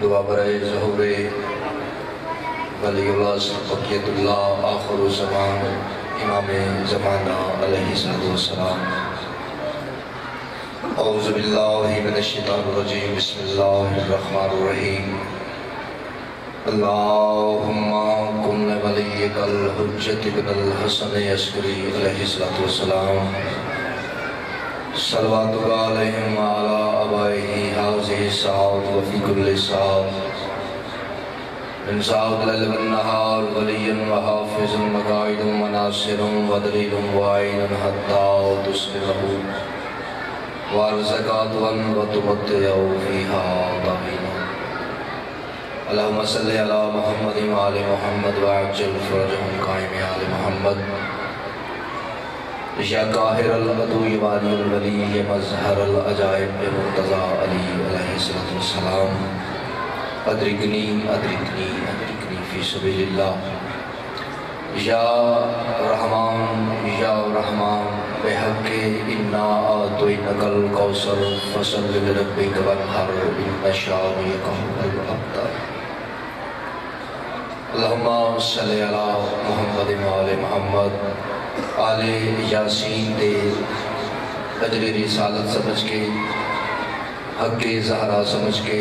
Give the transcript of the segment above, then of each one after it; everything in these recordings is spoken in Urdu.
دعا برائے ظہور ولی اللہ بقیت اللہ آخر زمان امام زمانہ علیہ السلام. اعوذ باللہ من الشیطان الرجیم. بسم اللہ الرحمن الرحیم. اللہم کن ولیک الحجت بن الحسن عسکری علیہ السلام. صلواتک علیہم وعلی آبائہ حاضر سعود وفی کل سعود من سعود لیل والنہار ولیا وحافظ وقائد وناصر ودلیل وعین حتی تسلمہ وارزقات وتمتع فیہا طویلا. اللہم صلی علی محمد وآل محمد وعجل فرجہم قائم آل محمد. یا قاہر العدو والی الولی مظہر العجائب مرتضی علی علیہ السلام. ادرکنی ادرکنی ادرکنی فی سبیل اللہ. یا رحمان بحق انا آتینک الکوثر فصل لربک وانحر ان شانئک هو الابتر. اللہم صلی علی محمد وآل محمد. آل یاسین دے اجر رسالت سمجھ کے حق زہرا سمجھ کے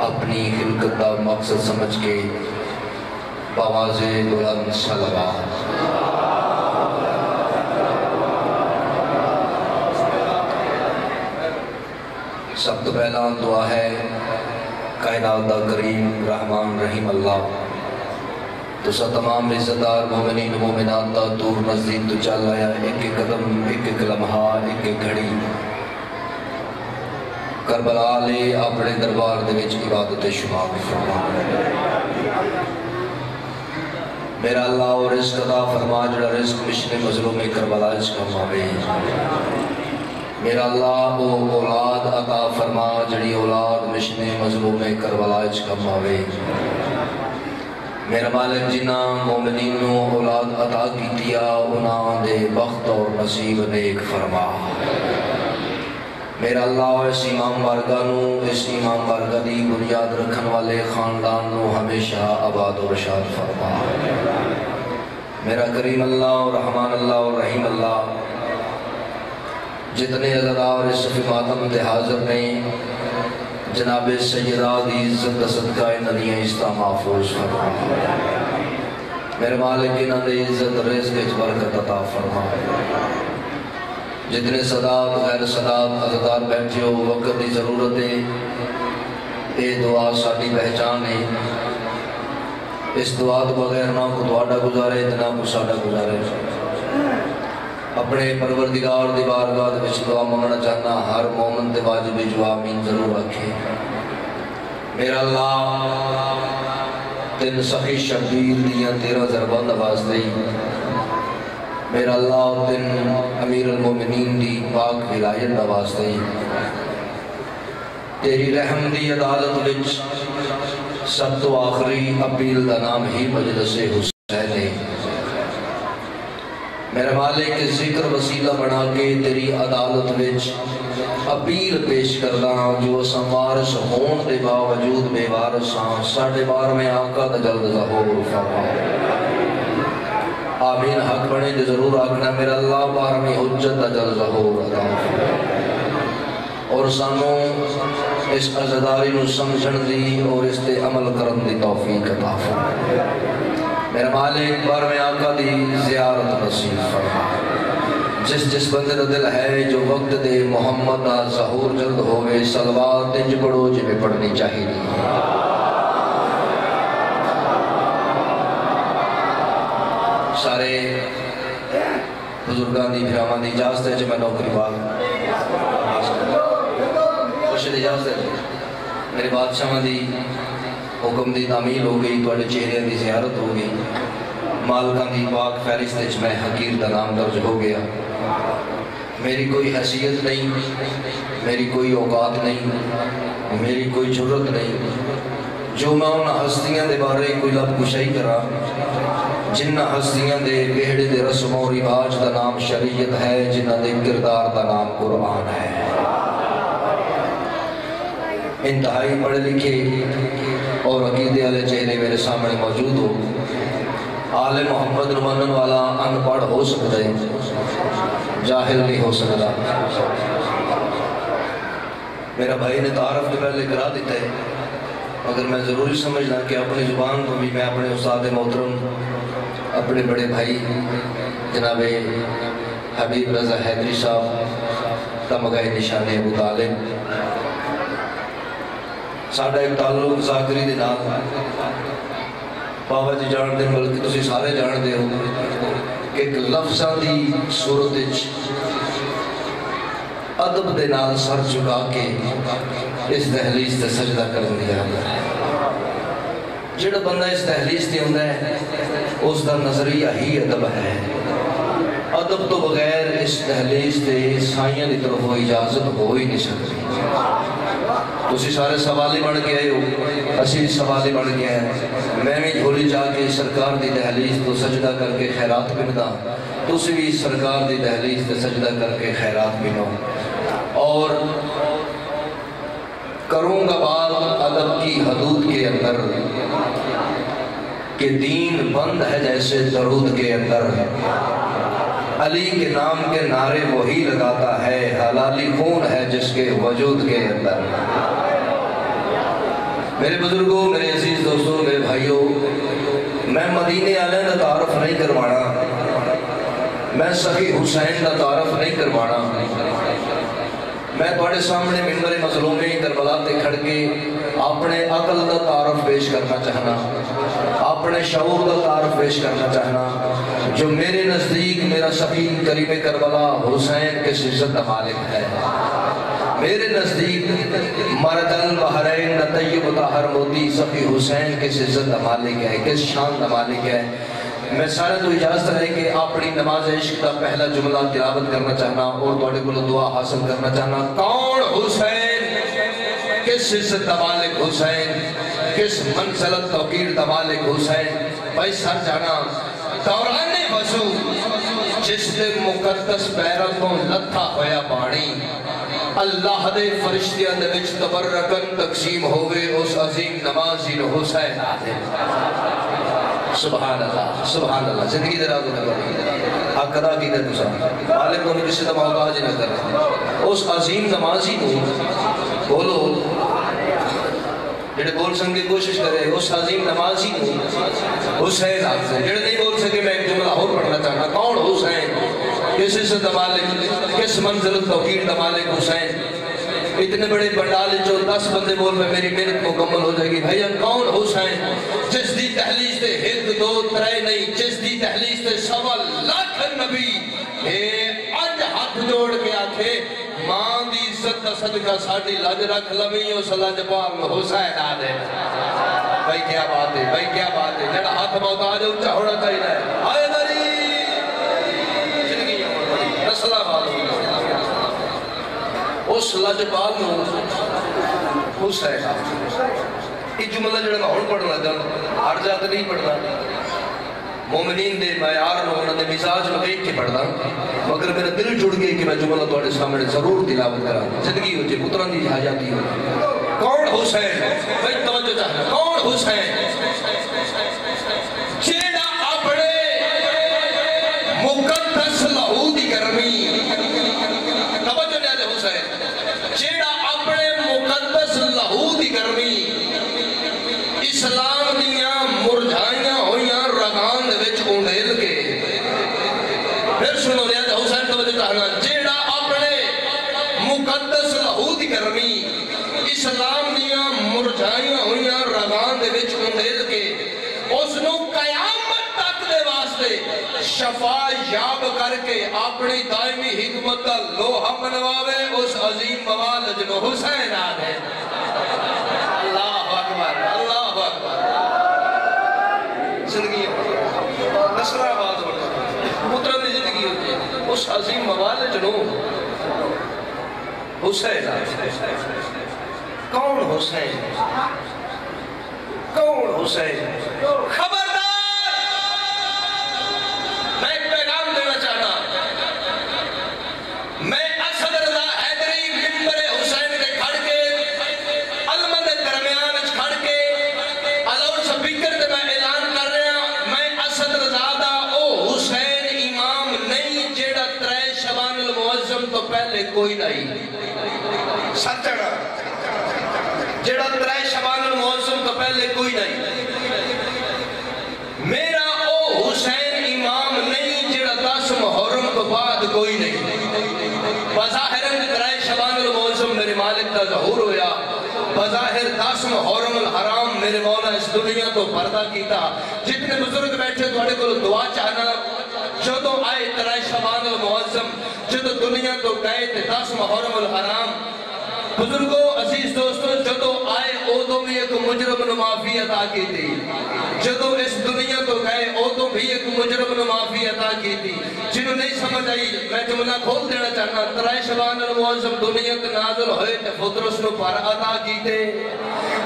اپنی خلقت دا مقصد سمجھ کے بآواز بلند صلوات. سب تو پہلا دعا ہے کائنات دا کریم رحمان رحیم اللہ تو سا تمام عزتدار مومنین مومنات دا دور نزدیک تو چل آیا. ایک ایک قدم ایک ایک لمحہ ایک ایک گھڑی کربلا لے اپنے دربار دے وچ عبادت شمار فرما. میرا اللہ اور رزق عطا فرما جڑا رزق مشن مظلوم کربلا وچ کماوے. میرا اللہ او اولاد عطا فرما جڑی اولاد مشن مظلوم کربلا وچ کماوے. میرا مالک جنہ مومنین نو اولاد عطا کیتیا انہاں دے بخت اور نصیب نیک فرما. میرا اللہ اس امام بارگاہ نو اس امام بارگاہ دی بنیاد رکھن والے خاندان نو ہمیشہ آباد و رشاد فرما. میرا کریم اللہ اور رحمان اللہ اور رحیم اللہ جتنے عزادار اس صفی ماتم تے حاضر نے جناب سیدہ دی عزت صدقہ انہی استا محفوظ فرما. میرے مالک انہاں دی عزت رزق وچ برکت عطا فرما. جتنے صدات غیر صدات عزادار بیٹھے ہو وقت دی ضرورت ہے اے دعا ساڈی پہچان ہے. اس دعا تو بغیر نہ کو تہاڈا گزارے نہ کو ساڈا گزارے. اپنے پروردگار دی بارگاہ وچ دعا منگنا چاہنا ہر مومن تے واجب جو آمین ضرور رکھے. میرا اللہ تین سخی شبیر دیاں 13 ضرباں نواز دئی. میرا اللہ تین امیر المومنین دی پاک ولایت نواز دئی. تیری رحم دی عدالت وچ سب تو آخری اپیل دا نام ہی مجلس حسین ہے. میرے مالک ذکر وسیلہ بنا کے تیری عدالت وچ اپیل پیش کرنا جو سنوارس ہون دے باوجود بے وارساں ساڑھے 12ویں آقا دا جلد ظہور فرما. آمین حق بنے جو ضرور آگنا میرا اللہ 12ویں حجت دا جلد ظہور عطا فرما. اور سانوں اس عزداری نو سمجھن دی اور اس تے عمل کرن دی توفیق عطا فرما. میرا مالک 12ویں آقا دی زیارت نصیب فرما. جس بندے دا دل ہے جو وقت دے محمد دا ظہور جلد ہوئے صلوات انج پڑھو جی میں پڑھنی چاہی دی. سارے بزرگان دی بھرامان دی اجازت ہے جو میں نوکری بات خوشی دی اجازت ہے. میرے بادشاہ دی حکم دی تعمیل ہو گئی تو چہرے دی زیارت ہو گئی. مالکان دی پاک فہرست میں حقیر دا نام درج ہو گیا. میری کوئی حیثیت نہیں, میری کوئی اوقات نہیں, میری کوئی جرت نہیں جو میں ان ہستیاں دے بارے کوئی لب کشائی کرا جنہ ہستیاں دے بیڑے دے رسم و رواج دا نام شریعت ہے, جنہ دے کردار دا نام قرآن ہے. انتہائی پڑھے لکھے اور عقیدے والے چہرے میرے سامنے موجود ہو. آل محمد نمانن والا ان پڑھ ہو سکتا ہے، جاہل نہیں ہو سکتا. میرا بھائی نے تعارف کے پہلے کرا دیتا ہے، مگر میں ضروری سمجھنا کہ اپنی زبان کو بھی میں اپنے استاد محترم اپنے بڑے بھائی جناب حبیب رضا حیدری صاحب تمغہ نشان ابو طالب ساڈا ایک تعلق ذاکری دے نال بابا جی جان دے، بلکہ تسی سارے جان دے ہو کہ ایک لفظاں دی صورت وچ ادب دے نال سر چکا کے اس دہلیز تے سجدہ کر دیا. جڑا بندہ اس دہلیز تے ہوندا ہے اس دا نظریہ ہی ادب ہے. ادب تو بغیر اس دہلیز تے سائیاں دی طرف اجازت ہو ہی نہیں سکتی. تسی سارے سوالی بن کے آئے ہو، اسی بھی سوالی بن کے آئے. میں بھی جھولی جا کے سرکار دی دہلیز تو سجدہ کر کے خیرات بندا، تسی بھی سرکار دی دہلیز تے سجدہ کر کے خیرات بنو. اور کروں گا بات ادب کی حدود کے اندر کہ دین بند ہے جیسے درود کے اندر. علی کے نام کے نعرے وہی لگاتا ہے، حلالی خون ہے جس کے وجود کے اندر. میرے بزرگوں، میرے عزیز دوستوں، میرے بھائیوں، میں مدینے والے کا تعارف نہیں کروانا، میں سخی حسین کا تعارف نہیں کروانا. میں تھوڑے سامنے منبر مظلوم کربلا تے کھڑ کے اپنے عقل کا تعارف پیش کرنا چاہنا، اپنے شعور کا تعارف پیش کرنا چاہنا. جو میرے نزدیک میرا سخی کریم کربلا حسین کے عزت کا مالک ہے. میرے نزدیک مرد البحرین طیب طاہر موتی سخی حسین کس عزت کا مالک ہے، کس شان کا مالک ہے. میں سارے تو اجازت ہے کہ اپنی نماز عشق کا پہلا جملہ تلاوت کرنا چاہنا اور تھوڑے کو دعا حاصل کرنا چاہنا. کون حسین، کس عزت کا مالک حسین، کس منزلت توقیر کا مالک حسین. بھائی سر جانا دوران وضو جس دے مقدس پیروں کو لتھا ہویا پانی اللہ دے فرشتیاں دے وچ تبرکن تقسیم ہوئے اس عظیم نمازی نو حسین آدھے. سبحان اللہ، سبحان اللہ. زندگی دراز نہ کریں، حق ادا کی دے تسا عالم کو کسی دا محتاج نہ کریں. اس عظیم نمازی نو بولو، جڑے بول سکے کوشش کرے. اس عظیم نمازی نو حسین آدھے. جڑے نہیں بول سکے میں ایک جملہ اور پڑھنا چاہنا. کون حسین، کس عزت دا مالک، کس منزل توقیر دا مالک حسین. اتنے بڑے بنڈال جو 10 بندے بول میں میری محنت مکمل ہو جائے گی. بھائیہ کون حسین جس دی تحلیز تے ہند دو ترے نہیں، جس دی تحلیز تے 1.25 لاکھ نبی اج ہاتھ جوڑ کے آکھے ماں دی عزت دا صدقہ ساڑی لج رکھ لویں اس لج پاک حسین آدھے. بھائی کیا بات ہے، بھائی کیا بات ہے. جڑا ہاتھ محتاج اونچا ہونا چاہیے. آئے داری زندگی رسلہ معلوم اس لجپال نو حسین آدھے. یہ جملہ جڑا میں ہون پڑھنا جانا ہر جاتے نہیں پڑھنا. مومنین دے معیار نو انہوں نے مزاج میں دیکھ کے پڑھنا، مگر میرا دل جڑ گئی کہ میں جملہ تھوڑے سامنے ضرور تلاوت کرا. زندگی ہو جائے پتران دی حاجاتی ہو. کون حسین، بھائی توجہ چاہنا. کون حسین جیڑا اپنے مقدس لہو دی گرمی، توجہ نہیں آدھے حسین، جیڑا اپنے مقدس لہو دی گرمی اسلام دیاں مرجھائیاں ہویاں رگان دے وچ اونڈیل کے. پھر سنو ریاض حسین توجہ چاہنا. جیڑا اپنے مقدس لہو دی گرمی اسلام دیاں مرجھائیاں ہویاں رگان دے وچ اونڈیل کے اس نو قیامت تک دے واسطے شفا یاب کر کے اپنی دائمی حکمت کا لوہا منواوے اس عظیم موالد نو حسین آدھے. اللہ اکبر، اللہ اکبر. زندگی نسلہ آباد ہوتا پترہ دی زندگی ہوتی ہے. اس عظیم موالد نو حسین آدھے. کون حسین، کون حسین. خبردار، میں ایک پیغام دینا چاہنا. میں اسد رضا حیدری منبر حسین کے کھڑ کے پہلے کوئی نہیں سچنا جڑا 3 شعبان المعظم تو پہلے کوئی نہیں میرا او حسین امام نہیں جڑا 10 محرم تو بعد کوئی نہیں بظاہر 3 شعبان المعظم میرے مالک کا ظہور ہویا بظاہر 10 محرم الحرام میرے مولا اس دنیا تو پردہ کیتا جتنے بزرگ بیٹھے تھوڑے کو دعا چاہنا جدو آئے 3 شعبان المعظم جدو دنیا تو گئے تھے 10 محرم الحرام بزرگوں عزیز دوستوں جدو آئے او تو بھی ایک مجرم نے معافی عطا کی تھی جدو اس دنیا تو گئے او تو بھی ایک مجرم نے معافی عطا کی تھی جنہوں نہیں سمجھ آئی میں جملہ کھول دینا چاہنا 3 شعبان المعظم دنیا کے نازل ہوئے تے فطرس نو پر عطا کی تھے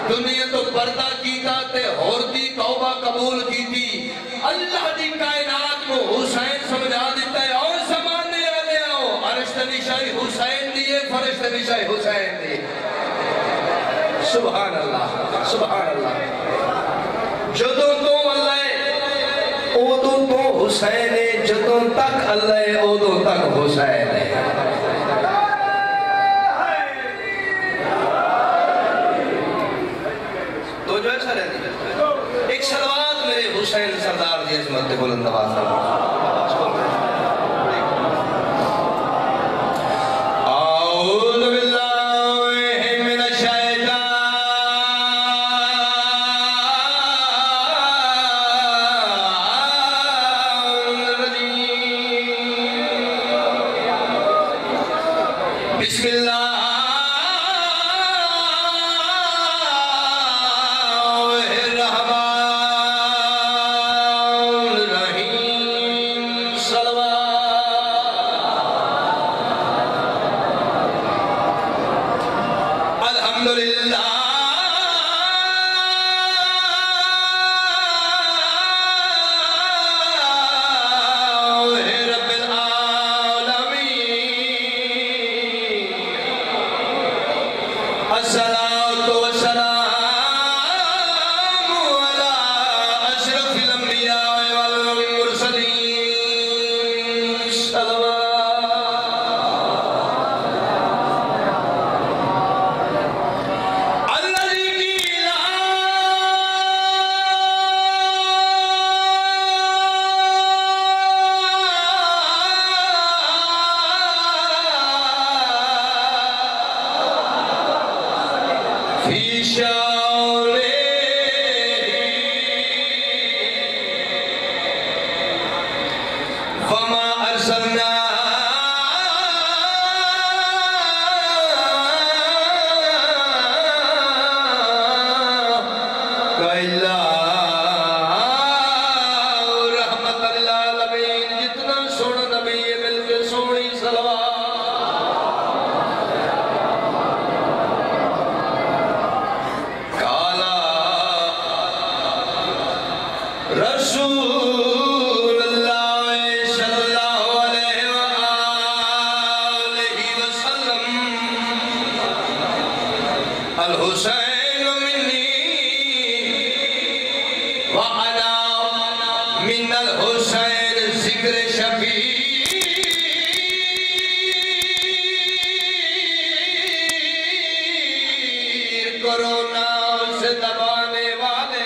دنیا تو پردہ کیتا تے ہوردی توبہ قبول کی تھی اللہ دی کائنات کو حسین سمجھا دیتا ہے اور زمانے آلے آؤ عرش نشائی حسین دیئے فرش نشائی حسین دیئے سبحان اللہ سبحان اللہ جدوں تو اللہ اودوں تو حسین ہے جدوں تک اللہ اودوں تک حسین ہے تو جو ایسا رہتی ہے ایک صلوات میرے حسین سردار دی عظمت بلند آواز اعوذ باللہ من الشیطان الرجیم بسم اللہ الحسین منی وَأَنَا مِنَ الْحُسَيْنِ ذِكْرِ شَفِيعٍ کورونا سے دبانے والے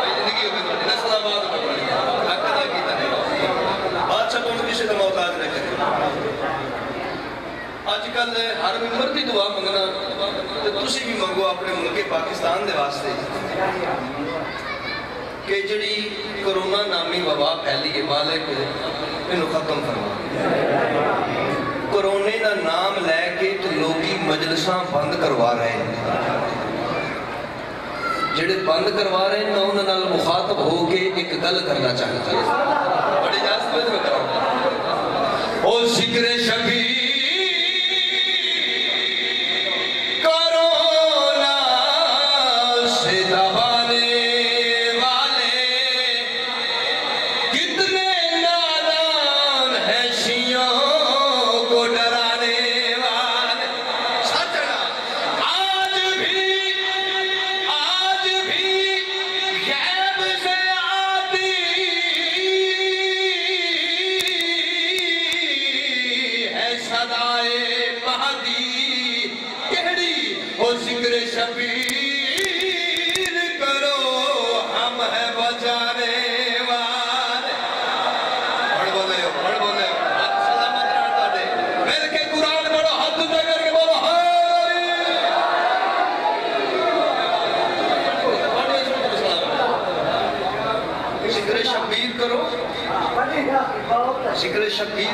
زندگی ہوئی تو نسل آباد میں پڑھ گیا حق ادا کیتا ہے بادشاہ کو کسی سے محتاج نہ کرے آج کل ہر ممبر دی دعا منگنا تسی بھی منگو اپنے ملک پاکستان دے واسطے کہ جڑی کرونا نامی وبا پھیلی ہے مالک انہوں ختم فرما کرونے دا نام لے کے تو لوگی مجلساں بند کروا رہے ہیں جڑے بند کروا رہے ہیں میں انہوں نے مخاطب ہو کے ایک گل کرنا چاہتا ہے بڑی اجازت میں کروں او ذکر شفیع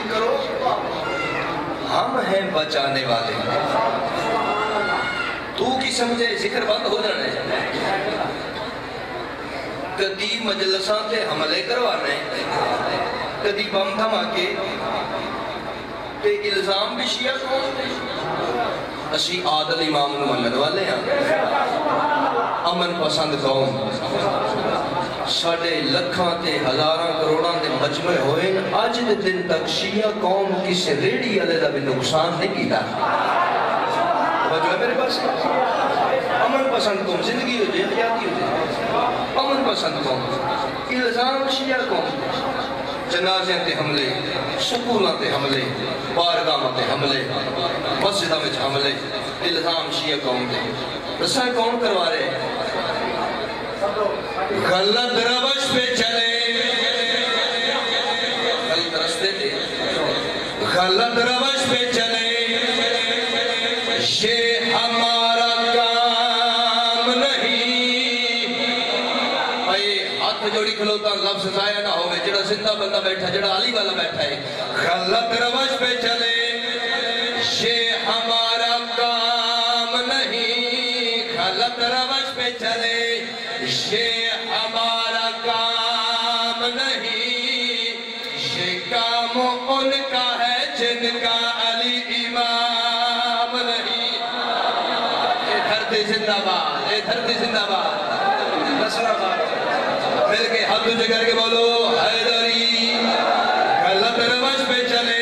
یقین کرو ہم ہیں بچانے والے. تو کی سمجھے ذکر بند ہو جانا ہے. کدی مجلساں تے حملے کروانے, کدی بم دھماکے تے الزام بھی شیعہ قوم. اسی عادل امام نو منن والے ہیں, امن پسند قوم. ساڑھے لکھاں تے ہزاراں کروڑاں دے مجمع ہوئے, آج دے دن تک شیعہ قوم کسی ریڈی والے دا بھی نقصان نہیں کیتا. وجہ میرے پاس امن پسند قوم, زندگی ہو جائے حیاتی ہو جائے, امن پسند قوم. الزام شیعہ قوم, جنازے تے حملے, سکولاں تے حملے, بارگاہاں تے حملے, مسجداں وچ حملے, الزام شیعہ قوم تے. رسا کون کروا رہے ہیں؟ غلط روش پہ چلے, غلط رستے پہ, غلط روش پہ چلے, یہ ہمارا کام نہیں. بھائی ہاتھ جوڑی کھلوتا لفظ ضائع نہ ہوئے, جڑا زندہ بندہ بیٹھا, جڑا علی والا بیٹھا ہے. غلط روش پہ چلے, یہ ہمارا کام نہیں. غلط روش پہ چلے, یہ ہمارا کام نہیں. یہ کام ان کا ہے جن کا علی امام نہیں. اے دھرتی زندہ باد, اے دھرتی زندہ باد, نصر آباد. مل کے ہاتھ اونچے کر کے بولو حیدری. غلط روش پہ چلے,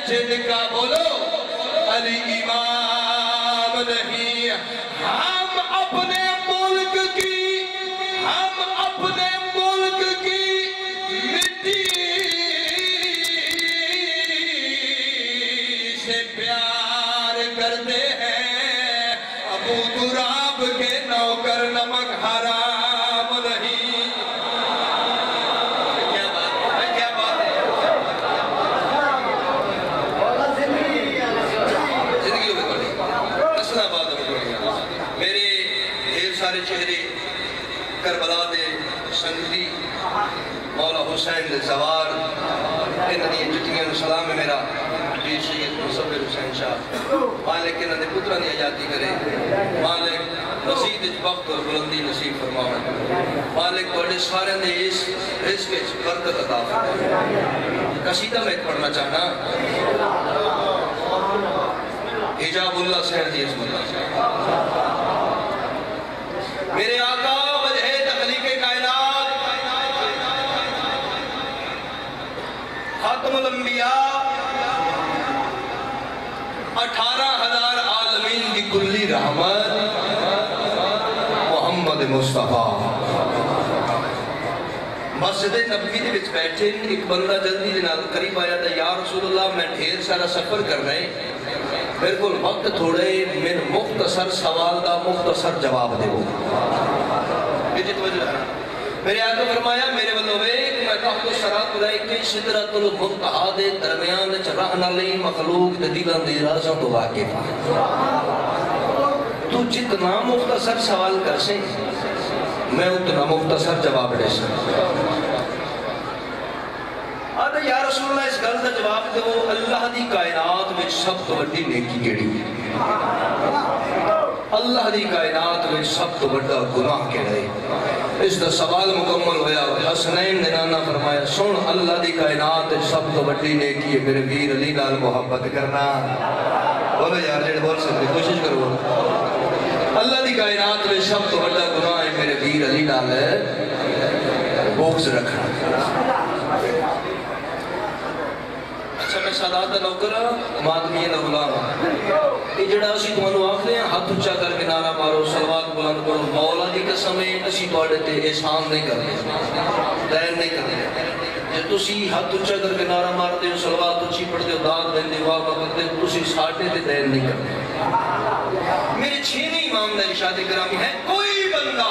جن کا بولو علی امام نہیں. ہم اپنے ملک کی, ہم اپنے ملک کی مٹی سے پیار کرتے ہیں. ابو تراب کے نوکر نمک حرام نہیں. چہرے کربلا دے سنگتی, مولا حسین دے زوار, انہی جتیاں سلام ہے میرا جی سید مصور حسین شاہ. مالک انہوں نے پترہ دی آجاتی کرے, مالک مزید بخت اور بلندی نصیب فرماؤں. مالک بڑے سارے نے اس رزق برکت عطا فرماؤں. قصیدہ میں پڑھنا چاہنا, حجاب اللہ سے حدیث اللہ. میرے آقا وجہ تخلیق کائنات, خاتم الانبیاء, 18,000 عالمین کی کلی رحمت, محمد مصطفیٰ. مسجد نبوی دے وچ بیٹھے, ایک بندہ جلدی دے نال قریب آیا تھا, یا رسول اللہ میں ڈھیر سارا سفر کر رہے, میرے کو وقت تھوڑے, میں مختصر سوال دا مختصر جواب دے گو. میرے آقا فرمایا میرے والوں ایک میں تحت سرات لائکے سدرت المنتہا دے درمیان رہنا لئی مخلوق دلیلان دی رازوں تو واقف ہے. تو جتنا مختصر سوال کر سے میں اتنا مختصر جواب دے سکتا. آدھا یا رسول اللہ اس گل کا جواب دے وہ اللہ دی کائنات میں سب تو بڑی نیکی کیڑی, اللہ دی کائنات میں سب تو بڑا گناہ کیڑے. اس دا سوال مکمل ہویا, حسنین نے نانا فرمایا سن اللہ دی کائنات سب تو بڑی نیکی ہے میرے ویر علی نال محبت کرنا. بولو یار جڑے بول سکتے کوشش کرو. اللہ دی کائنات میں سب تو بڑا گناہ ہے میرے ویر علی نال بغض رکھنا. اچھا میں سادات نوکر ماتمیہ دا غلام, یہ جڑا اسی تمہنو آخرے ہیں ہاتھ اچھا کر کے نعرہ مارو, صلوات بلند کرو, مولا دی قسم ہے اسی توڑے تے احسان نہیں کرتے, دین نہیں کرتے. جب تسی ہاتھ اچھا کر کے نعرہ مارتے ہو, صلوات اچھی پڑھتے ہو, داد دیندے واہ کرتے ہو, تسی ساٹھے تے دین نہیں کرتے. میرے چھینے امام نے ارشاد کرامی ہے, کوئی بندہ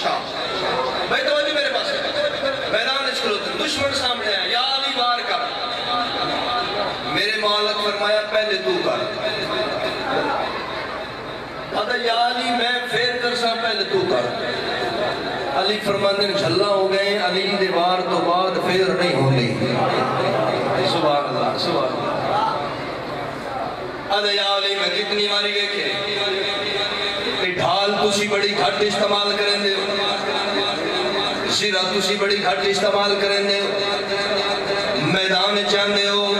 شاہ بھائی توجہ میرے پاس میدان اسکلوتے دشمن سامنے آیا یا علی وار کر میرے مولا نے فرمایا پہلے تو کر ادا یا علی میں پھر کر سا پہلے تو کر علی فرمانے جھلا ہو گئے علی دے وار تو بعد پھر نہیں ہوندی سبحان اللہ سبحان اللہ ادا یا علی میں کتنی ماری گئے کہ ڈھال تسی بڑی گھٹ استعمال کریں دے سیرہ تسی بڑی گھٹ استعمال کریں دے میدان چاند دے ہو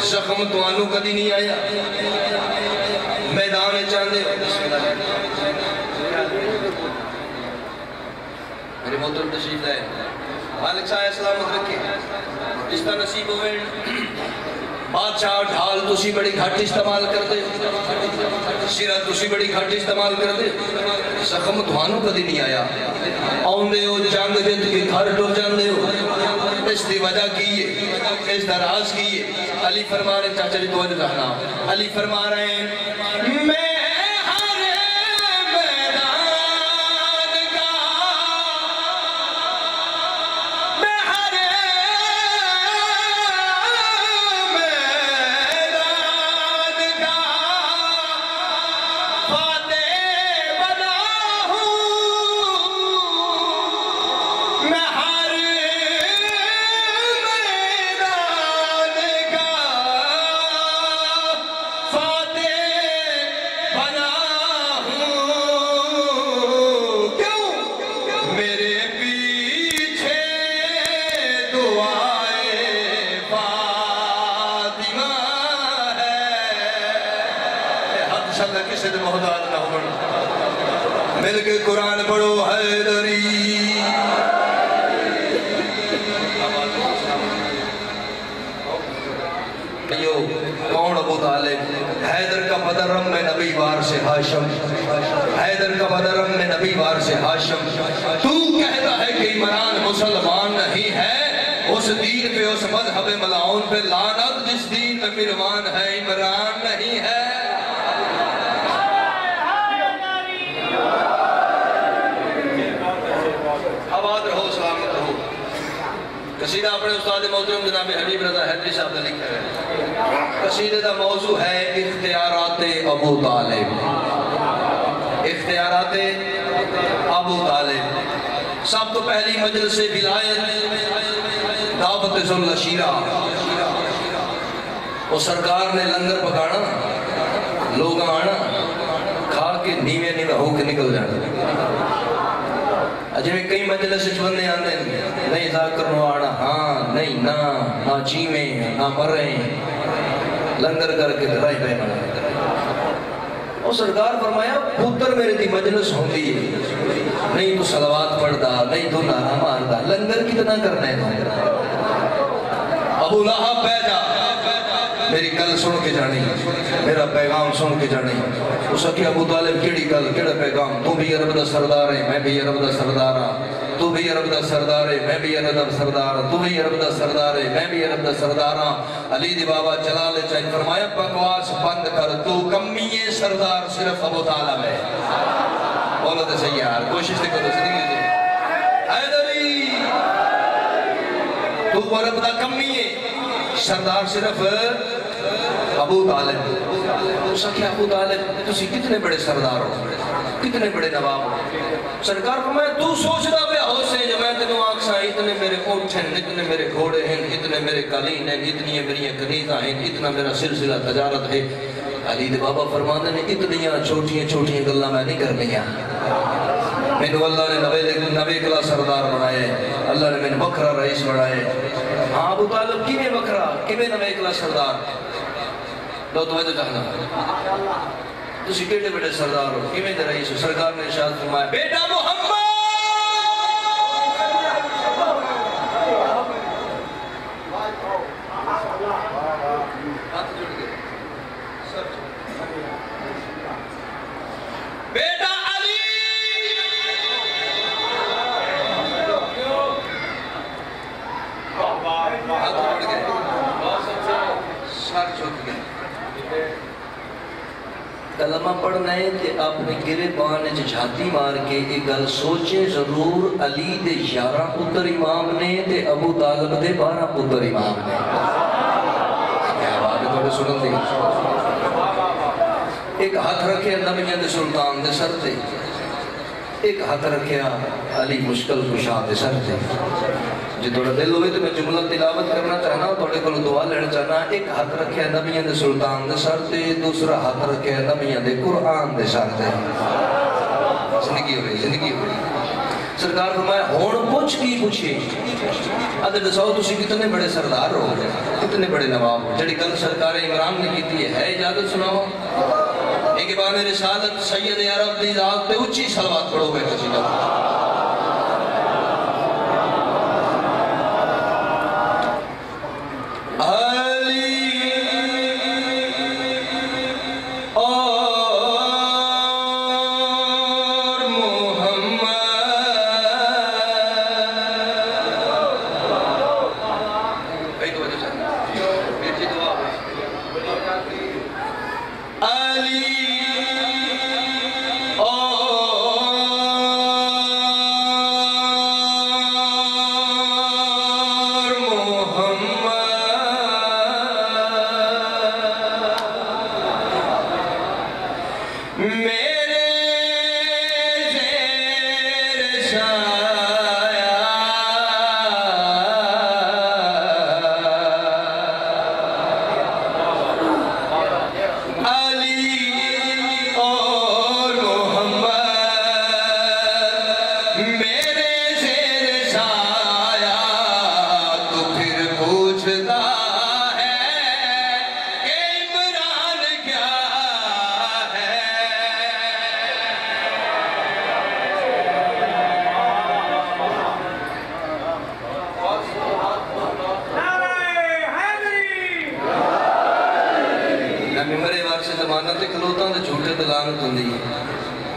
زخم توانو کدی نہیں آیا میدان چاند دے ہو میرے محترم تشریف لائے مالک صاحب سلامت رکھے اس کا نصیب ہوئے بادشاہ ڈھال تسی بڑی گھٹ استعمال کر دے سیرہ تسی بڑی گھٹ استعمال کر دے زخم توانو کدی نہیں آیا آؤندے ہو جنگ جت کے گھر ٹر جاندے ہو اس دی وجہ کیے اس دراز کیے علی فرما رہے چاچا جی توجہ رہنا علی فرما رہے ہیں میں مل کے قرآن پڑھو حیدری کون ابو طالب حیدر کا بدرم میں نبی وار سے ہاشم حیدر کا بدرم میں نبی وار سے ہاشم تو کہتا ہے کہ عمران مسلمان نہیں ہے اس دین پہ اس مذہب ملعون پہ لعنت جس دین میں فرمان ہے عمران نہیں ہے آباد رہو سلامت رہو قصیدہ اپنے استاد محترم جناب حبیب رضا حیدری صاحب نے لکھا ہے قصیدے کا موضوع ہے اختیارات ابو طالب اختیارات ابو طالب سب تو پہلی مجلس ولایت دعوت ذوالعشیرہ وہ سرکار نے لنگر پکانا لوگ آنا کھا کے نیوے نیوے ہو کے نکل جانا اجھے میں کئی مجلس بندے آنے نہیں ذاکر نو آنا ہاں نہیں نہ چیمیں نہ مریں لنگر کر کے درائی پہ اور سرکار فرمایا پتر میرے دی مجلس ہوندی ہے نہیں تو صلوات پڑھدا نہیں تو نعرہ ماردا لنگر کتنا کرنا ہے ابو لہب بیجا میری کل سن کے جانی میرا پیغام سن کے جانی اس کی ابو طالب کیڑی کل کیڑا پیغام تو بھی عرب دا سردار ہے میں بھی عرب دا سردار ہاں تو بھی عرب دا سردار ہے میں بھی عرب دا سردار تو بھی عرب دا سردار ہے میں بھی عرب دا سردار ہاں علی دی بابا جلال چاہیے فرمایا بکواس بند کر تو کمی سردار صرف ابو طالب ہے بولو تو صحیح یار کوشش سے کرو صدیق لیجئے حیدری تو عرب دا کمی سردار صرف ابو طالب اس نے ابو طالب تسی کتنے بڑے سردار ہو کتنے بڑے نواب ہو سرکار کو میں تو سوچتا پہ ہو سے جو میں تنوں آکساں اتنے میرے اونٹ ہیں اتنے میرے گھوڑے ہیں اتنے میرے قالین ہیں اتنی میری کنیزاں ہیں اتنا میرا سلسلہ تجارت ہے علی دے بابا فرمانے نے اتنی چھوٹیاں گلاں میں نہیں کرنیاں میں اللہ نے نبی کلا سردار بنائے اللہ نے میں بکرا رئیس بنائے ہاں ابو طالب کی میں بکرا کی میں نبی کلا سردار لو توجہ چاہنا تو سکیٹے بیٹے سردار ہو کی میں رئیس ہو سرکار نے ارشاد فرمایا بیٹا محمد بیٹا علی ہاتھ اڑ گئے سر جھک گئے کلمہ پڑھنا ہے کہ اپنے گرے بان جھاتی مار کے ایک گل سوچے ضرور علی دے 11 پتر امام نے تے ابو طالب دے 12 پتر امام نے. کیا بات ہے تھوڑے سنن دی. ایک ہاتھ رکھے نبیوں دے سلطان دے سر تے, ایک ہاتھ رکھیا علی مشکل کشا دے سر تے. جی تھوڑا دل ہوئے تو میں جملہ تلاوت کرنا چاہنا, تھوڑے کو دعا لینا چاہنا. ایک ہاتھ رکھیا نبیوں دے سلطان دے سر تے, دوسرا ہاتھ رکھیا نبیوں دے قرآن دے سر تے. زندگی ہوئی, زندگی ہوئی. سرکار فرمایا ہون پوچھ کی پوچھے ادھر دساؤ تسی کتنے بڑے سردار ہو, کتنے بڑے نواب ہو. جڑی گل سرکار عمران نے کیتی ہے اجازت سناؤ. ایک بان رسالت سید عرب دی ذات تے اچھی صلوات پڑھو گے قصیدہ.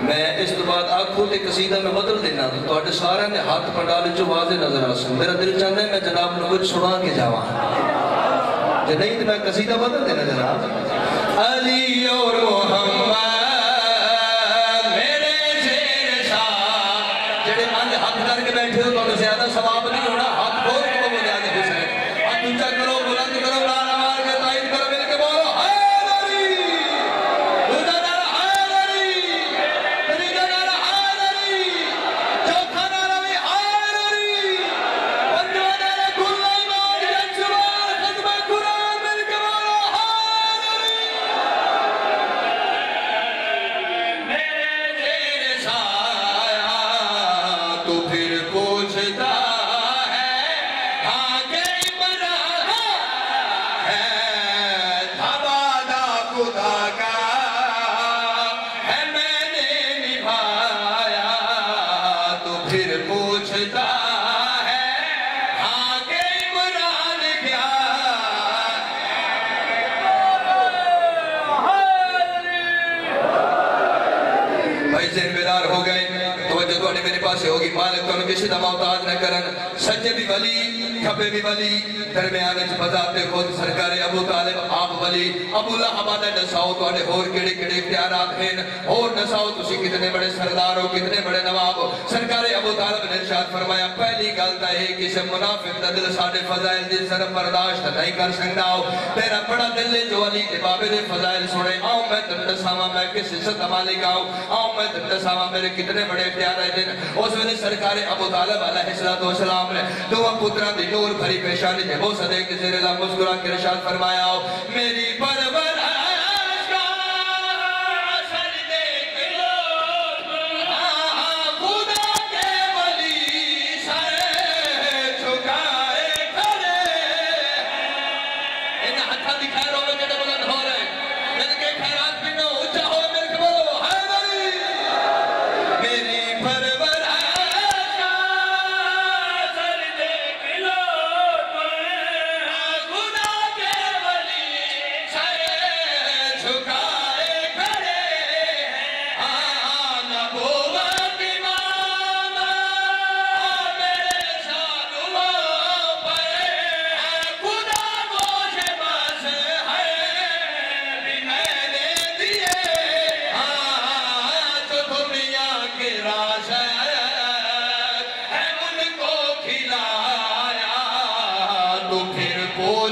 میں اس تو بعد آنکھوں تے قصیدہ میں بدل دینا تو توڑے سارے نے ہاتھ پنڈال جو واضح نظر آسن. میرا دل چاہتا ہے میں جناب نے کچھ سنا کے جاواں, جو نہیں تو میں قصیدہ بدل دینا جناب. علی اور محمد میرے زیر شاہ, جڑے مند ہاتھ کر کے بیٹھے ہو تو زیادہ ثواب نہیں ہونا. ہاتھ بہت کو بولیا دے حسین, ہاتھ اونچا کرو, بلند کرو, لانا مار کے تائید کرو, مل کے بولو ہوگی. مالک تو کسی دا محتاج نہ کرن, سجے بھی ولی کھبے بھی ولی, درمیانے چ بذات خود سرکار ابو طالب آپ ولی. ابو لہب دا نساؤ تواڈے ہور کیڑے کیڑے اختیارات ہیں, اور نساؤ تسی کتنے بڑے سردار ہو, کتنے بڑے نواب ہو. سرکار ابو طالب نے ارشاد فرمایا پہلی گل تے ہے کسی منافق دا دل ساڈے فضائل دی صرف برداشت نہیں کر سکدا. تیرا بڑا دل ہے جو علی دے بابے دے فضائل سنے. آؤ میں تن دساواں میں کس عزت دا مالک آؤ, آؤ میں تن دساواں میرے کتنے بڑے اختیار ہیں. اس ویلے سرکار ابو طالب علیہ السلام نے دو پتراں دی نور بھری پیشانی تے بو صدے کے زیر لا مسکرا کے ارشاد فرمایا میری پرورش کا اثر دیکھ لو, خدا کے ولی سر جھکائے کھڑے. ان ہتھاں دی خیروں میں جڑے بلند ہو رہے, جن کے خیرات بھی نہ اونچا ہو, میرے کے بولو حیدری. میری پرورش Say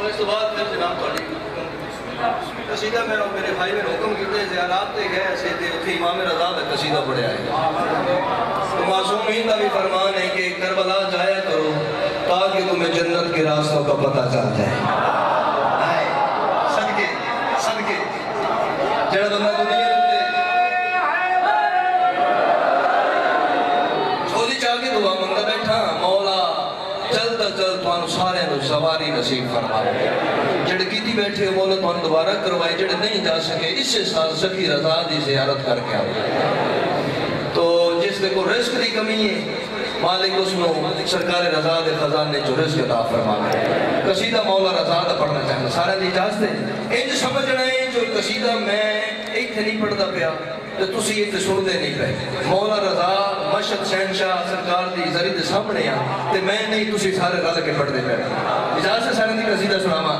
اس تو بعد پھر جناب تھوڑی قصیدہ میں میرے بھائی میں حکم کیتے زیارات تے گئے ایسے تے اتھی امام رضا کا قصیدہ پڑھیا ہے تو معصومین کا بھی فرمان ہے کہ کربلا جایا کرو تاکہ تمہیں جنت کے راستوں کا پتہ چل جائے۔ صدقے صدقے جڑا بندہ دنیا چھوڑی چاہ کے دعا منگا بیٹھا مولا جلد جلد توانو سارے نو سواری نصیب فرما جڑ کیتی بیٹھے ہو مولا توانو دوبارہ کروائے جڑ نہیں جا سکے اس سال سخی رضا دی زیارت کر کے آؤ تو جس نے کو رزق دی کمی ہے مالک اس نو سرکار رضا دے خزانے جو رزق عطا فرما قصیدہ مولا رضا دا پڑھنا چاہنا سارے دی اجازت ہے انج سمجھنا ہے جو قصیدہ میں ایک تھے نہیں پڑھتا پیا تو تسی یہ سن دے نہیں پہ مولا رضا مشہد شہنشاہ سرکار دی زری دے سامنے آ تے میں نہیں تسی سارے رل کے پڑھ دے پہ اجازت سے سارے دی قصیدہ سناما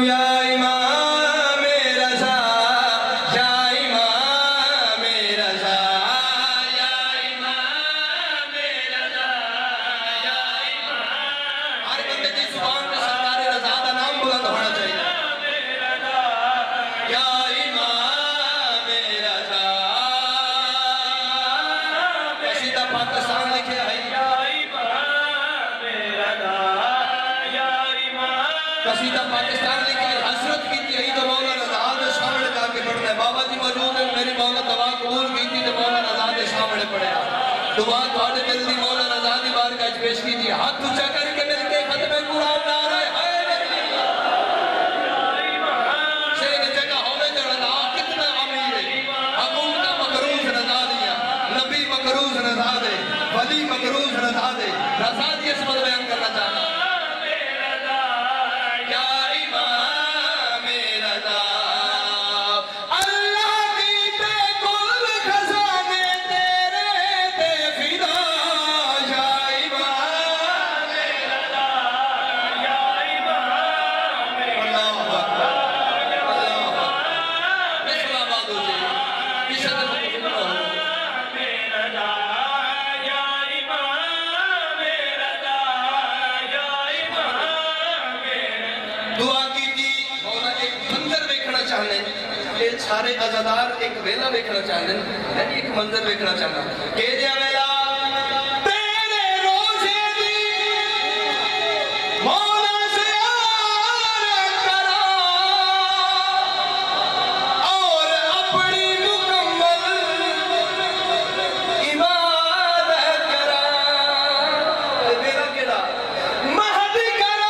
یا امام رضا یا امام رضا یا امام رضا یا امام ہر بندے کی زبان میں سرکار رضا دا نام بلند ہونا چاہیے یا پاکستان لکھے آئی قصیدہ پاکستان لکھے حسرت کی تھی تو مولا رضا دے سامنے جا کے پڑھنا ہے بابا جی موجود ہیں میری مولا دعا قبول کی تھی تو مولا رضا دے سامنے پڑھے دعا تھوڑے دل دی مولا رضا دی بارگاہ پیش کی تھی ہاتھ اونچا کر کے مل کے ختم قرآن نہ رہے شہید جگہ ہوئے جو رضا کتنا امیر ہے حکومت مقروض رضا دیا نبی مقروض رضا دے ولی مقروض رضا دے رضا دی اس مدد بیان کرنا چاہنا یا امام رضا اللہ کی بے کل خزانے تیرے بے فدا یا امام رضا یا امام اللہ اکبر اللہ اکبر اسلام آباد ہو جائے اس حد دعا کی تھی مولا ایک منظر دیکھنا چاہنے یہ سارے عزادار ایک ویلا دیکھنا چاہنے یعنی ایک منظر دیکھنا چاہنا کہ دیا ویلا تیرے روزے دی مولا زیارت کرا اور اپنی مکمل عبادت کرا ویلا کیڑا مہدی کرا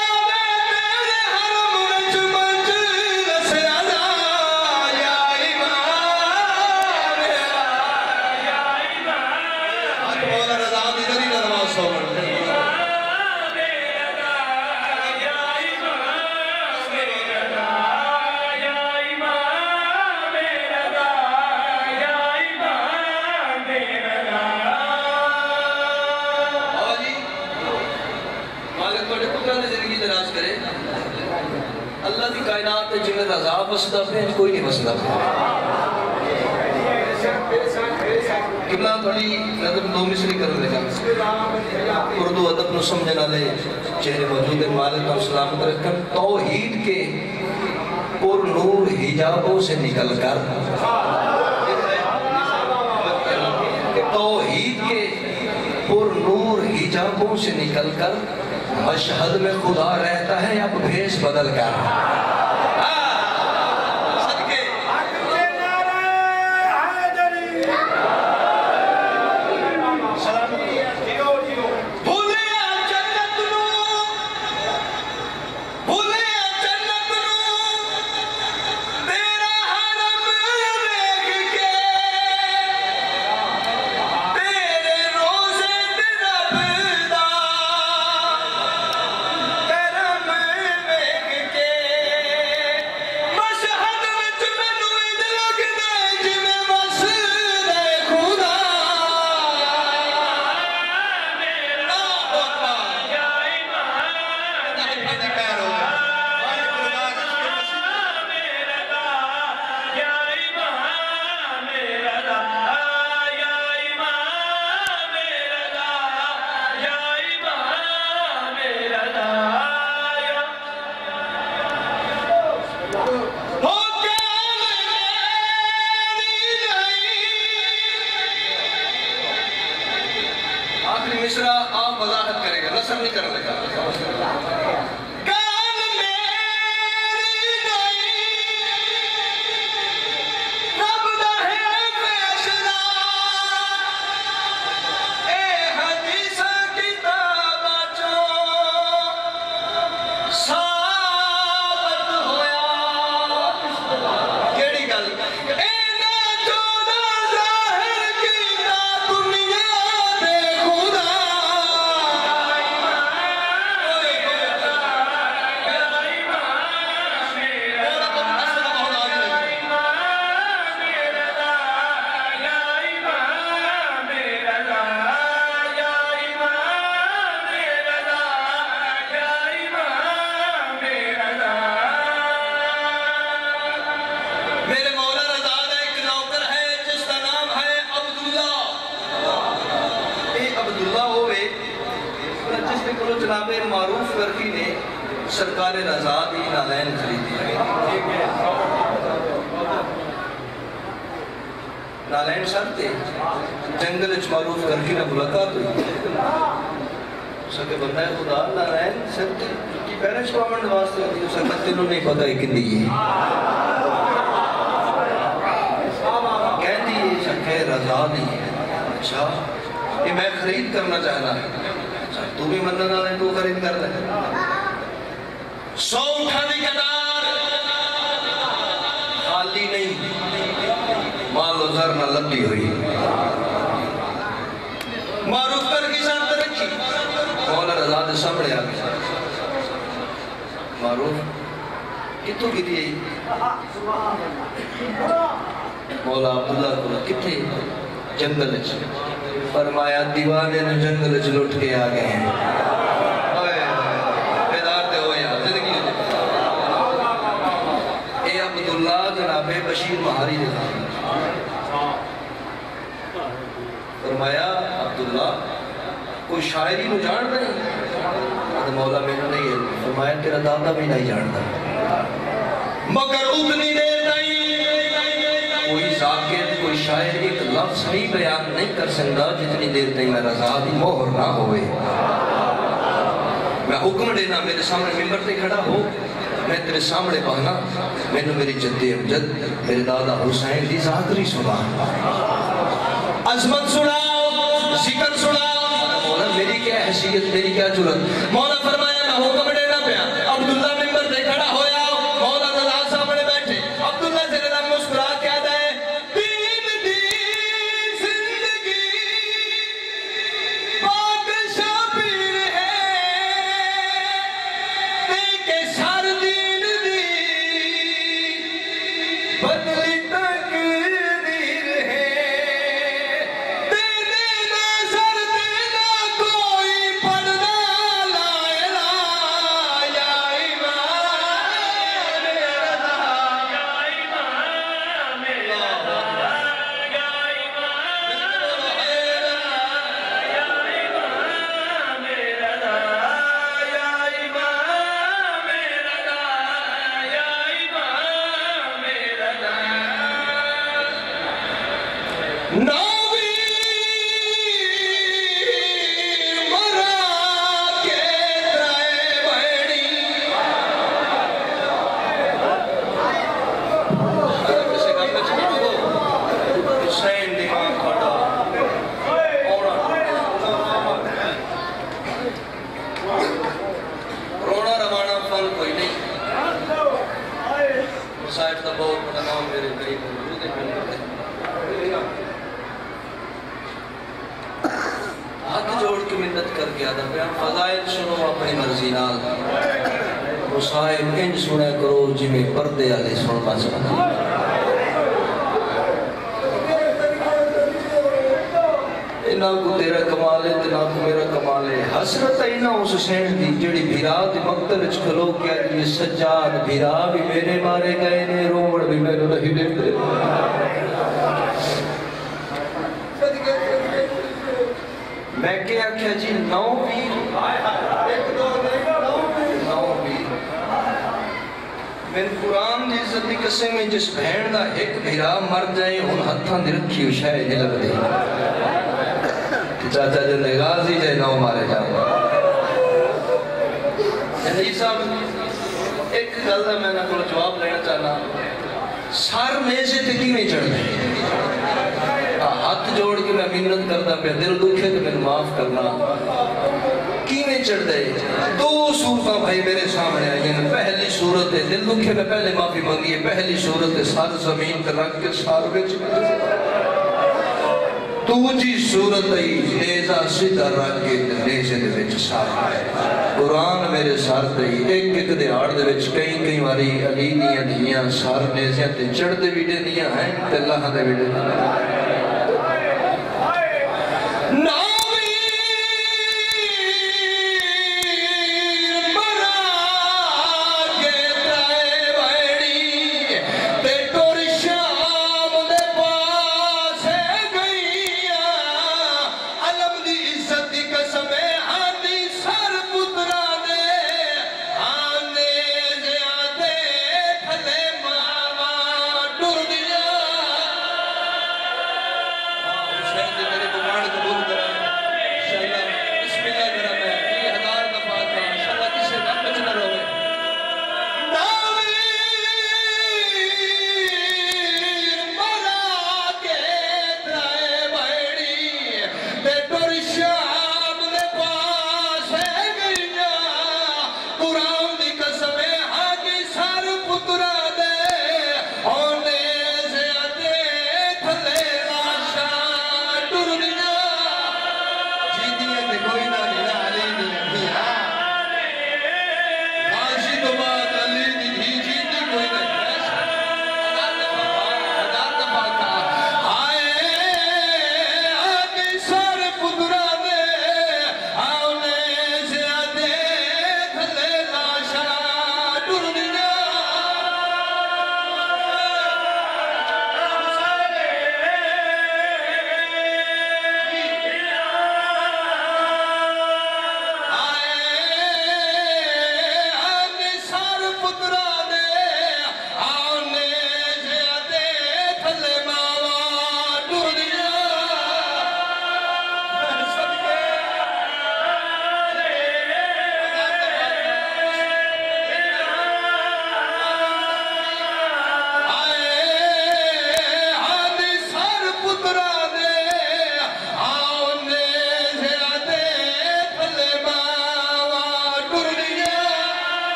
اللہ دی کائنات جی میں رضا بسدہ پہ کوئی نہیں بسدہ پہ قبلہ تھوڑی نظر دو مصری کر لگا اردو ادب نو سمجھنا لے چہرے موجود مالک اور سلامت رکھن توحید کے پر نور حجابوں سے نکل کر توحید کے پر نور حجابوں سے نکل کر مشہد میں خدا رہتا ہے اب بھیس بدل کر Beda مصرع آپ وضاحت کرے گا، نثر نہیں کرنے گا. جناب معروف کرکی نے سرکار رضا دی نالین خریدی ہے. نالین سر تے جنگل اچ معروف کرکی نے ملاقات ہوئی. سکے بندہ خدا نالین سر تے کی پیرنٹس پامنڈ واسطے ہوتی ہے. سکتے تینوں نہیں پتا ہے کن دی ہے کہتی ہے سکے رضا دی ہے. اچھا یہ میں خرید کرنا چاہنا ہے. تو بھی مننا نہ تو خرید کر لے. 100 اٹھانی قدار خالی نہیں مال و زر نہ لبی ہوئی. معروف کر کی ساتھ رکھی مولا رضا دے سامنے آ گیا. معروف کتوں کی دیئے مولا عبداللہ کو کتے جنگل اچھے. فرمایا دیوانے نے جنگل اچھ لٹ کے آگئے ہیں. بیدار تے ہوئے ہیں زندگی ہو جائے. اے عبداللہ جناب بشیر مہاری دیکھا. فرمایا عبداللہ کوئی شاعری نو جان رہے مولا میں نے نہیں ہے. فرمایا تیرا دادا بھی نہیں جانتا مگر اتنی دیر نہیں کوئی ذاکر کوئی شاعر ایک لفظ نہیں بیان نہیں کر سکتا جتنی دیر تک میں رضا دی مہر نہ ہوئے. میں حکم دینا میرے سامنے ممبر تے کھڑا ہو میں تیرے سامنے پہنا میں نے میری جد امجد میرے دادا حسین دی ذاتری سنا عظمت سنا ذکر سنا. مولا میری کیا حیثیت میری کیا جرت. مولا فرمایا میں حکم دینا پیا. عبداللہ ممبر تے کھڑا ہویا مولا رضا سامنے بیٹھے. عبداللہ سے رضا مسکرا کیا دے فضائل سنو اپنی مرضی نال مصائب انج سنے کرو جی میں پردے آلے سننا چاہتا. اینا کو تیرا کمال ہے تینا کو میرا کمال ہے. حسرت اینا اس سینٹ دی جڑی بھیرا دی مقتل اچھ کھلو کیا یہ سجاد بھیرا بھی میرے مارے گئے نے روڑ بھی میں نہیں دے دے. میں کیا کیا جی 9 پیر میں قرآن دی عزت دی قسم میں جس بہن دا ایک بھیرا مر جائے ان ہتھاں دی رکھی ہو شاید نہیں لگ دے. چاچا جندے غازی جائے نو مارے جاؤں جنہی صاحب ایک گل ہے میں نے کو جواب لینا چاہنا سار میزے تے کی میں چڑھ گئے ہاتھ جوڑ کے میں منت کرتا پہ دل دکھے تو میں معاف کرنا کی میں چڑھ دے دو صورتاں بھائی میرے سامنے آئی ہیں پہلی صورت ہے دل دکھے میں پہلے معافی مانگی ہے پہلی صورت ہے سار زمین تے رکھ کے سار بچ دوجی صورت ہے نیزہ سدھا رکھ کے نیزے دے وچ سار آئے قرآن میرے سار تے ایک ایک دے آڑ دے وچ کئی واری علی دیاں دیاں سار نیزیاں تے چڑھ دے ویڈے دیاں ہیں تے اللہ دے ویڈے دیاں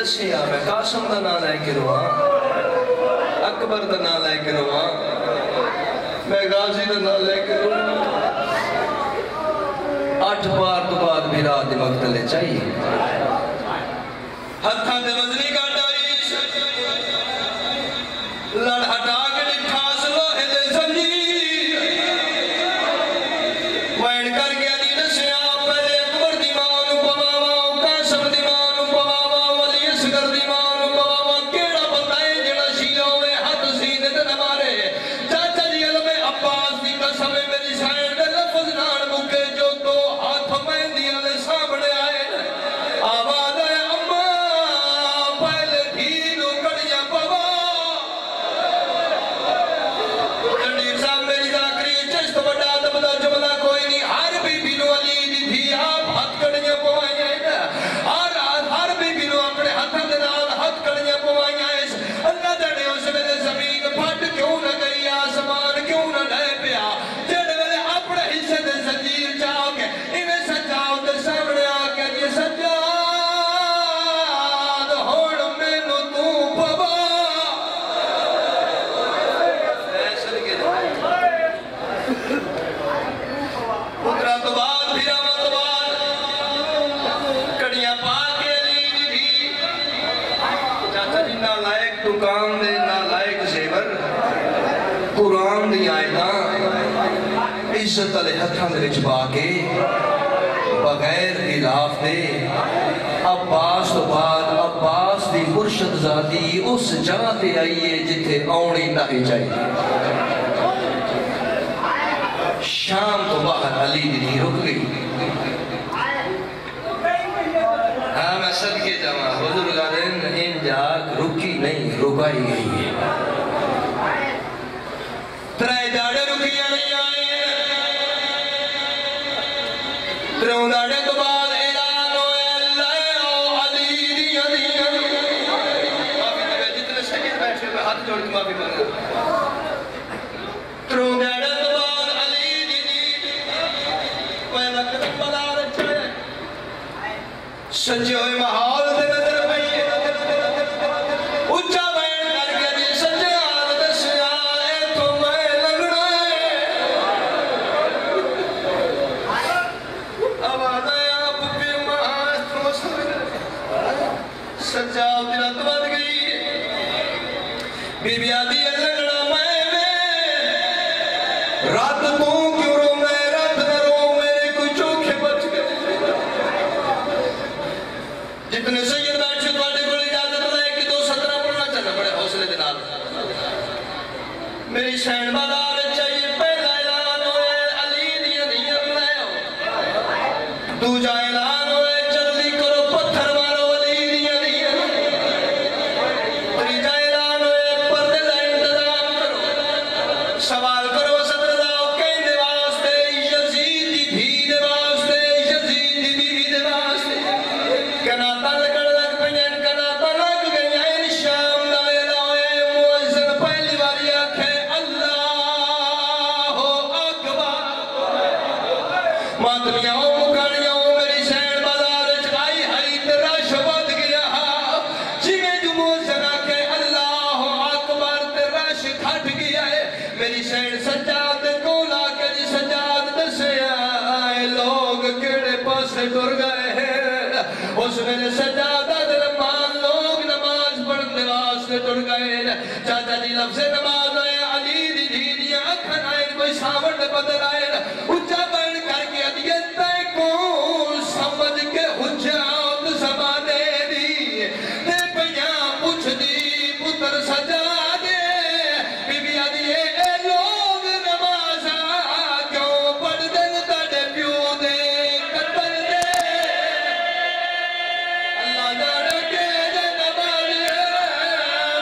دسیا میں قاسم دا نام لے کے رواں اکبر دا نام لے کے رواں میں غازی دا نام لے کے رواں 8 بار تو بعد بھی رات دے مقتلے چاہیے ہتھاں دے وزنی گاڑائی لڑ ہٹا کے نٹھاس لوہے دے زنجیر وین کر کے علی دسیا پہلے اکبر دی ماں پواوا قاسم دی ماں پواوا ولی اصغر دی ماں پواوا کیڑا بندہ ہے جڑا شیعہ ہوئے ہاتھ سینے تے نہ مارے چاچا جی علم عباس دی قسم میری سائن دے لفظ نال مکے جو تو ہاتھ مہندی والے سامنے آئے آواز ہے اما پہلے دھی نو کڑیاں پوا جنڈیر صاحب میری ذاکری چشت بڑا دبدا جملہ کوئی نہیں ہر بی بی نو علی دی تھی آپ ہاتھ کڑیاں پوائیں ہر بی بی نو اپنے ہاتھ دنال ہاتھ کڑیاں پوائیں اللہ دڑے اس میں زمین پھٹ کیوں نہ گئی آسمان کیوں نہ ڈھے پیا جڑے میں اپنے حصے دے زنجیر چاہ کے انہیں سجاؤ دے سامنے آکے یہ سجاد ہوڑ میں نو تو پوا ایسا لگے اترا تو بعد پھر آمد بعد کڑیاں پاکے علی دی چاچا جی نہ لائق تو کام دے نہ لائق زیور قرآن دی آئینا عزت علی ہتھاں دے وچ باقے بغیر خلاف دے عباس تو بعد عباس دی مرشد ذاتی اس جگہ تے آئیے جتھے آؤنی نہ چاہیے شام تو باہر علی دی رک گئی ہاں میں صدقے جاواں حضور غالین ان جاگ رکی نہیں رکائی گئی ہے ترائے جاڑے رکیاں نہیں آئے تروں داڑے تو بعد اعلان ہوئے اللہ علی دیاں دیاں معافی دے جتنے سید بیٹھے میں ہاتھ جوڑ کے معافی مانگا تروں داڑے تو بعد علی دی پہلا قدم بلا رچھا ہے سجے ہوئے محال دے نظر پہیے اچھا بین کر کے دی سجے آن دسیا اے تو میں لگنا ہے آواز ہے آپ بھی مہاں تو سجاؤ دلت بن گئی بی بی آدھی ہے لگنا میں رات تو کیوں رو میں رات نہ رو میرے کوئی چوکھے بچ گئے جتنے سید بیٹھے تواڈے کول اجازت لے کہ 217 پڑھنا چاہنا بڑے حوصلے دے نال میری شین بازار چاہیے پہلا اعلان ہوئے علی دیاں دیاں لے آؤ دوجا اعلان ہوئے جلدی کرو پتھر مارو علی دیاں دیاں تیجا اعلان ہوئے پردے دا انتظام کرو سوال کرو صدر لاؤ کہنے واسطے یزید دی بھی دے واسطے یزید دی بیوی دے واسطے کناتا لگڑ لگ پینین کناتا لگ گئی این شام دا ویلا ہوئے موزن پہلی باری آکھے اللہ اکبر ماتمیاں مکانیاں میری سین بازار چائی ہائی تیرا شباد گیا جی میں جو موزن آکھے اللہ اکبر تیرا شکھٹ گیا ہے میری سین سجاد کولا کے جی سجاد دسے آئے لوگ کیڑے پاسے ڈر گئے ہیں اس میں سجادہ درمان لوگ نماز پڑھنے واسطے ٹر گئے چاچا جی لفظ نماز آئے علی دی دھیدیاں اکھن آئے کوئی سامن بدل آئے اچھا بڑھ کر کے عدیت تے کون سمجھ کے حجات زمانے دی دے پیاں پوچھ دی پتر سجا دے بی بی عدیے اے لوگ نماز کیوں پڑھ دن تاڑے پیو دے قتل دے اللہ جانے کے جے نماز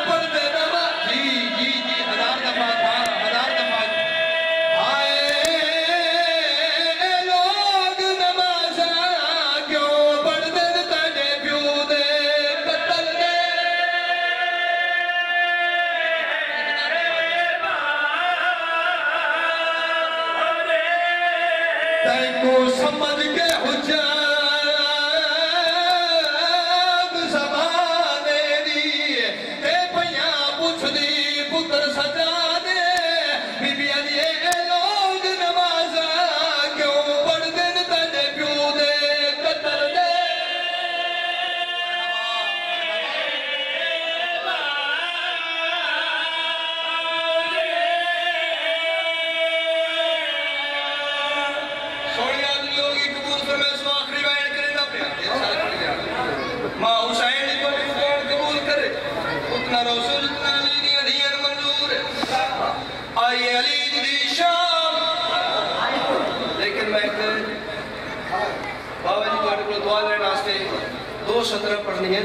پڑھ دے نماز جی 1000 دفعہ تھا 1000 دفعہ آئے دو سطرہ پڑھنی ہیں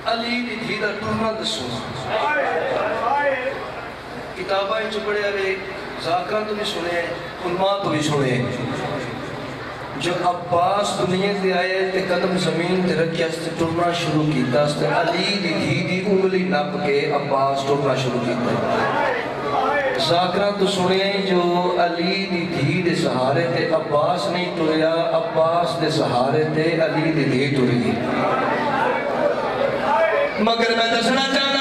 علی دی دھی دا ٹرنا دسو کتابیں چپڑے والے ذاکران تو بھی سنے علماء تو بھی سنے جو عباس دنیا تے آئے تے قدم زمین تے رکھیا سے ٹرنا شروع کیتا اس تے علی دی دھی دی انگلی نپ کے عباس ٹرنا شروع کیتا ذاکران تو سنے جو علی دی دھی دے سہارے تے عباس نہیں ٹریا عباس دے سہارے تے علی دی دھی ٹر گئی مگر میں دسنا چاہنا